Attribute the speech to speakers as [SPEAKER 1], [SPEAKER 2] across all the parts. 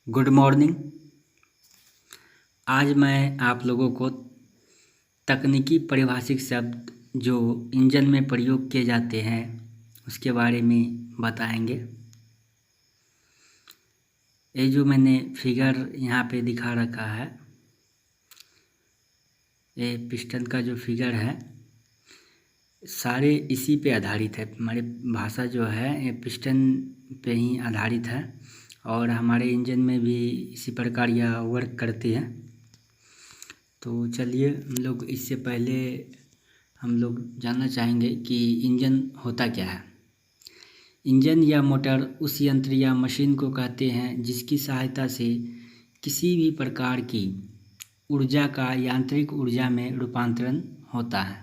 [SPEAKER 1] Good morning. आज मैं आप लोगों को तकनीकी पारिभाषिक शब्द जो इंजन में प्रयोग किए जाते हैं उसके बारे में बताएंगे। ये जो मैंने फिगर यहाँ पे दिखा रखा है, ये पिस्टन का जो फिगर है सारे इसी पे आधारित है। हमारी भाषा जो है ये पिस्टन पे ही आधारित है और हमारे इंजन में भी इसी प्रकार यह वर्क करती है। तो चलिए हम लोग इससे पहले हम लोग जानना चाहेंगे कि इंजन होता क्या है। इंजन या मोटर उस यंत्र या मशीन को कहते हैं जिसकी सहायता से किसी भी प्रकार की ऊर्जा का यांत्रिक ऊर्जा में रूपांतरण होता है।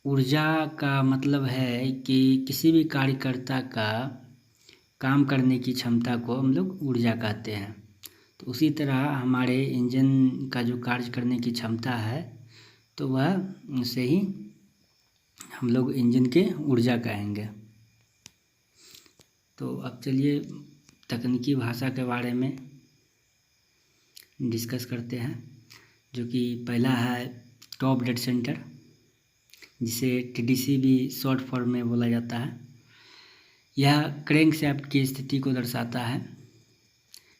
[SPEAKER 1] ऊर्जा का मतलब है कि किसी भी कार्यकर्ता का काम करने की क्षमता को हम लोग ऊर्जा कहते हैं। तो उसी तरह हमारे इंजन का जो कार्य करने की क्षमता है तो वह से ही हम लोग इंजन के ऊर्जा कहेंगे। तो अब चलिए तकनीकी भाषा के बारे में डिस्कस करते हैं, जो कि पहला है टॉप डेड सेंटर, जिसे टीडीसी भी शॉर्ट फॉर्म में बोला जाता है। यह क्रैंकशाफ्ट की स्थिति को दर्शाता है।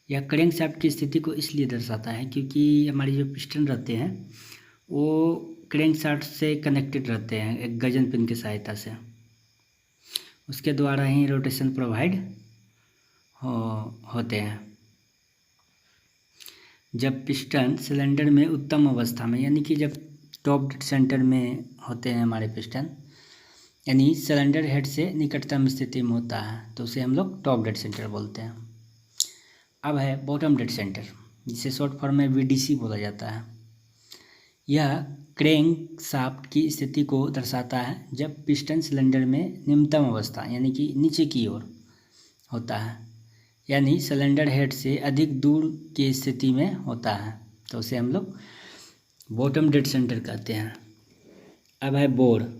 [SPEAKER 1] यह क्रैंकशाफ्ट की स्थिति को इसलिए दर्शाता है क्योंकि हमारे जो पिस्टन रहते हैं वो क्रैंकशाफ्ट से कनेक्टेड रहते हैं एक गजन पिन की सहायता से। उसके द्वारा ही रोटेशन प्रोवाइड होते हैं। जब पिस्टन सिलेंडर में उत्तम अवस्था में, यानी कि जब टॉप डेड सेंटर में होते हैं हमारे पिस्टन, यानी सिलेंडर हेड से निकटतम स्थिति में होता है, तो उसे हम लोग टॉप डेड सेंटर बोलते हैं। अब है बॉटम डेड सेंटर, जिसे शॉर्ट फॉर्म में वीडीसी बोला जाता है। यह क्रैंक शाफ्ट की स्थिति को दर्शाता है जब पिस्टन सिलेंडर में निम्नतम अवस्था यानी कि नीचे की ओर होता है, यानी सिलेंडर हेड से अधिक दूर की स्थिति में होता है, तो उसे हम लोग बॉटम डेड सेंटर कहते हैं। अब है बोर।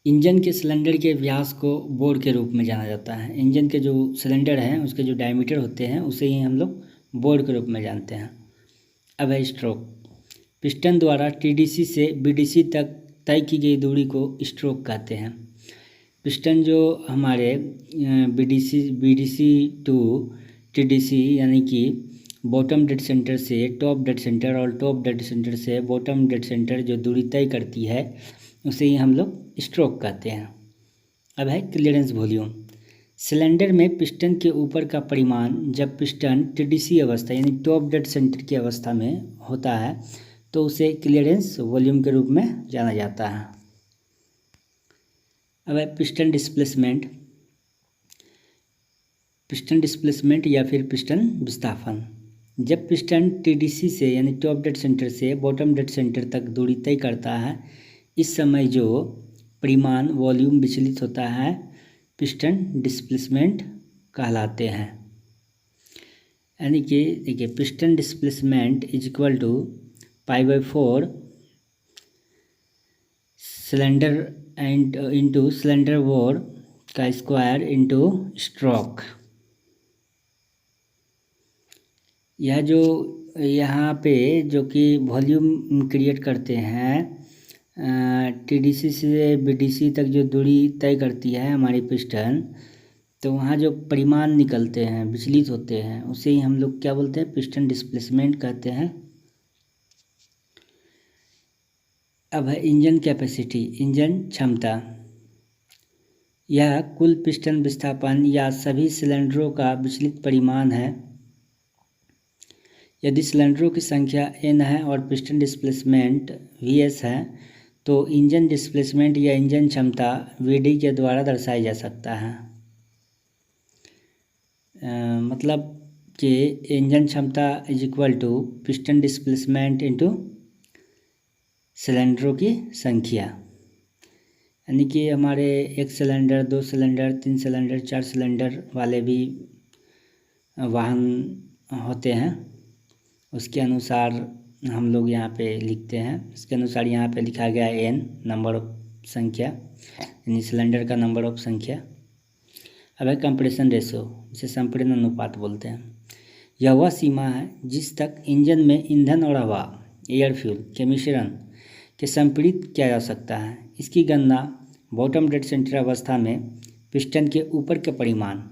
[SPEAKER 1] इंजन के सिलेंडर के व्यास को बोर के रूप में जाना जाता है। इंजन के जो सिलेंडर हैं उसके जो डायमीटर होते हैं उसे ही हम लोग बोर के रूप में जानते हैं। अब है स्ट्रोक। पिस्टन द्वारा टीडीसी से बीडीसी तक तय की गई दूरी को स्ट्रोक कहते हैं। पिस्टन जो हमारे बीडीसी टू टीडीसी यानी कि बॉटम डेड सेंटर से टॉप डेड सेंटर और टॉप डेड सेंटर से बॉटम डेड सेंटर जो दूरी तय करती है उसे ही हम लोग स्ट्रोक कहते हैं। अब है क्लियरेंस वॉल्यूम। सिलेंडर में पिस्टन के ऊपर का परिमाण जब पिस्टन टीडीसी अवस्था यानी टॉप डेड सेंटर की अवस्था में होता है तो उसे क्लियरेंस वॉल्यूम के रूप में जाना जाता है। अब है पिस्टन डिस्प्लेसमेंट। पिस्टन डिस्प्लेसमेंट या फिर पिस्टन विस्थापन। जब पिस्टन टीडीसी से यानी टॉप डेड सेंटर से बॉटम डेड सेंटर तक दूरी तय करता है, इस समय जो परिमाण वॉल्यूम विचलित होता है पिस्टन डिस्प्लेसमेंट कहलाते हैं। यानी कि देखिए piston displacement is equal to π/4 cylinder and into cylinder bore का स्क्वायर इंटू स्ट्रोक। यह जो यहाँ पे जो कि वॉल्यूम क्रिएट करते हैं टीडीसी से बीडीसी तक जो दूरी तय करती है हमारी पिस्टन, तो वहाँ जो परिमाण निकलते हैं विचलित होते हैं उसे ही हम लोग क्या बोलते हैं, पिस्टन डिस्प्लेसमेंट कहते हैं। अब है इंजन कैपेसिटी, इंजन क्षमता। यह कुल पिस्टन विस्थापन या सभी सिलेंडरों का विचलित परिमाण है। यदि सिलेंडरों की संख्या n है और पिस्टन डिस्प्लेसमेंट vs है तो इंजन डिस्प्लेसमेंट या इंजन क्षमता vd के द्वारा दर्शाई जा सकता है। मतलब कि इंजन क्षमता is equal to piston displacement into सिलेंडरों की संख्या। यानी कि हमारे 1 सिलेंडर 2 सिलेंडर 3 सिलेंडर 4 सिलेंडर वाले भी वाहन होते हैं, उसके अनुसार हम लोग यहाँ पे लिखते हैं। इसके अनुसार यहाँ पे लिखा गया है n नंबर ऑफ संख्या, यानी सिलेंडर का नंबर ऑफ संख्या। अब है कंप्रेशन रेशो, जिसे संपीड़न अनुपात बोलते हैं। यह वह सीमा है जिस तक इंजन में ईंधन और हवा एयर फ्यूल के मिश्रण के संपीड़ित किया जा सकता है। इसकी गणना बॉटम डेड सेंटर अवस्था में पिस्टन के ऊपर के परिमाण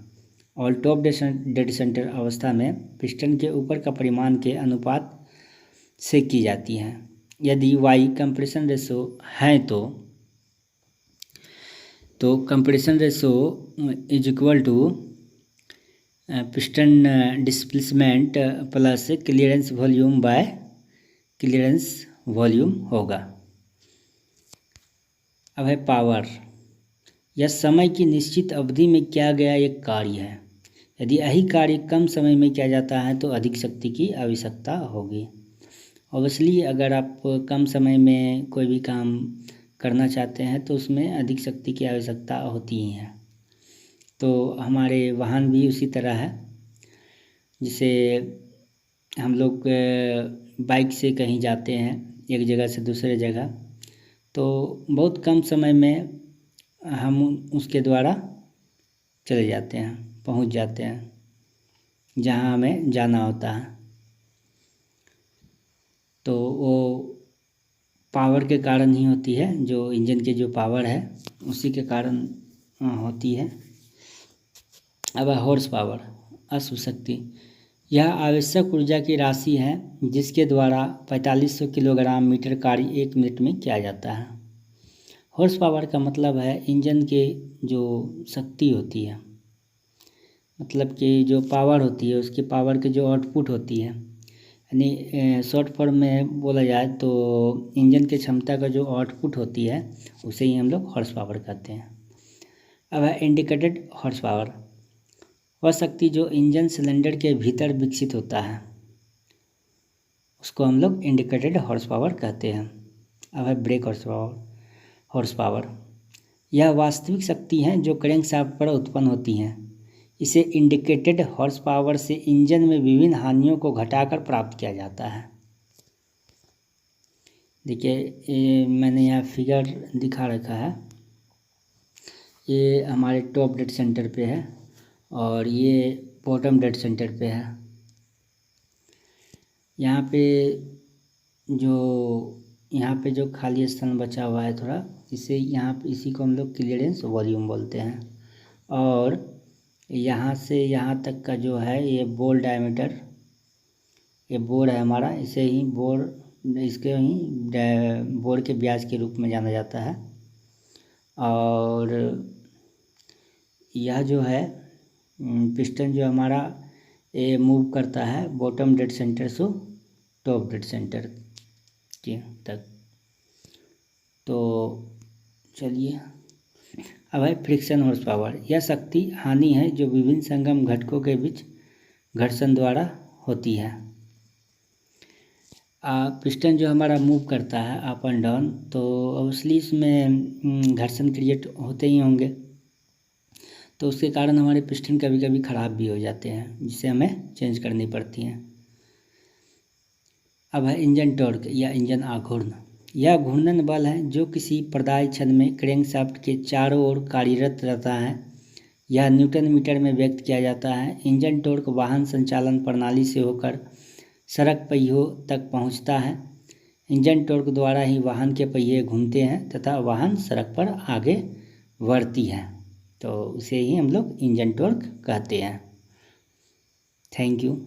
[SPEAKER 1] और टॉप डेड सेंटर अवस्था में पिस्टन के ऊपर का परिमाण के अनुपात से की जाती है। यदि वाई कंप्रेशन रेशो है तो compression ratio is equal to piston displacement plus clearance volume by clearance volume होगा। अब है पावर। यह समय की निश्चित अवधि में किया गया एक कार्य है। यदि यही कार्य कम समय में किया जाता है तो अधिक शक्ति की आवश्यकता होगी। ऑब्वियसली अगर आप कम समय में कोई भी काम करना चाहते हैं तो उसमें अधिक शक्ति की आवश्यकता होती ही है। तो हमारे वाहन भी उसी तरह है। जिसे हम लोग बाइक से कहीं जाते हैं एक जगह से दूसरे जगह, तो बहुत कम समय में हम उसके द्वारा चले जाते हैं, पहुंच जाते हैं जहां हमें जाना होता है। तो वो पावर के कारण ही होती है, जो इंजन की जो पावर है उसी के कारण होती है। अब हॉर्स पावर, अश्व शक्ति। यह आवश्यक ऊर्जा की राशि है जिसके द्वारा 4500 किलोग्राम मीटर कार्य 1 मिनट में किया जाता है। हॉर्स पावर का मतलब है इंजन के जो शक्ति होती है, मतलब कि जो पावर होती है, उसकी पावर की जो आउटपुट होती है, यानी शॉर्ट फॉर्म में बोला जाए तो इंजन की क्षमता का जो आउटपुट होती है उसे ही हम लोग हॉर्स पावर कहते हैं। अब है इंडिकेटेड हॉर्स पावर। वह शक्ति जो इंजन सिलेंडर के भीतर विकसित होता है उसको हम लोग इंडिकेटेड हॉर्स पावर कहते हैं। अब है ब्रेक हॉर्स पावर। यह वास्तविक शक्ति है जो क्रैंकशाफ्ट पर उत्पन्न होती है। इसे इंडिकेटेड हॉर्स पावर से इंजन में विभिन्न हानियों को घटाकर प्राप्त किया जाता है। देखिए मैंने यहाँ फिगर दिखा रखा है। ये हमारे टॉप डेड सेंटर पे है और ये बॉटम डेड सेंटर पे है। यहाँ पे जो खाली स्थान बचा हुआ है थोड़ा, इसी को हम लोग क्लियरेंस वॉल्यूम बोलते हैं। और यहाँ से यहाँ तक का जो है ये बोर डायमीटर, ये बोर है हमारा, इसके ही बोर के व्यास के रूप में जाना जाता है। और यह जो है पिस्टन जो हमारा ये मूव करता है बॉटम डेड सेंटर से टॉप डेड सेंटर के तक। तो चलिए अब है फ्रिक्शन हॉर्स पावर। यह शक्ति हानि है जो विभिन्न संगम घटकों के बीच घर्षण द्वारा होती है। पिस्टन जो हमारा मूव करता है अप एंड डाउन, तो ऑब्वियसली इसमें घर्षण क्रिएट होते ही होंगे, तो उसके कारण हमारे पिस्टन कभी कभी ख़राब भी हो जाते हैं, जिसे हमें चेंज करनी पड़ती हैं। अब है इंजन टॉर्क या इंजन आघूर्ण। यह घूर्णन बल है जो किसी प्रदाय छंद में क्रैंकशाफ्ट के चारों ओर कार्यरत रहता है। यह न्यूटन मीटर में व्यक्त किया जाता है। इंजन टॉर्क वाहन संचालन प्रणाली से होकर सड़क पहियों तक पहुंचता है। इंजन टॉर्क द्वारा ही वाहन के पहिए घूमते हैं तथा वाहन सड़क पर आगे बढ़ती है, तो उसे ही हम लोग इंजन टॉर्क कहते हैं। Thank you.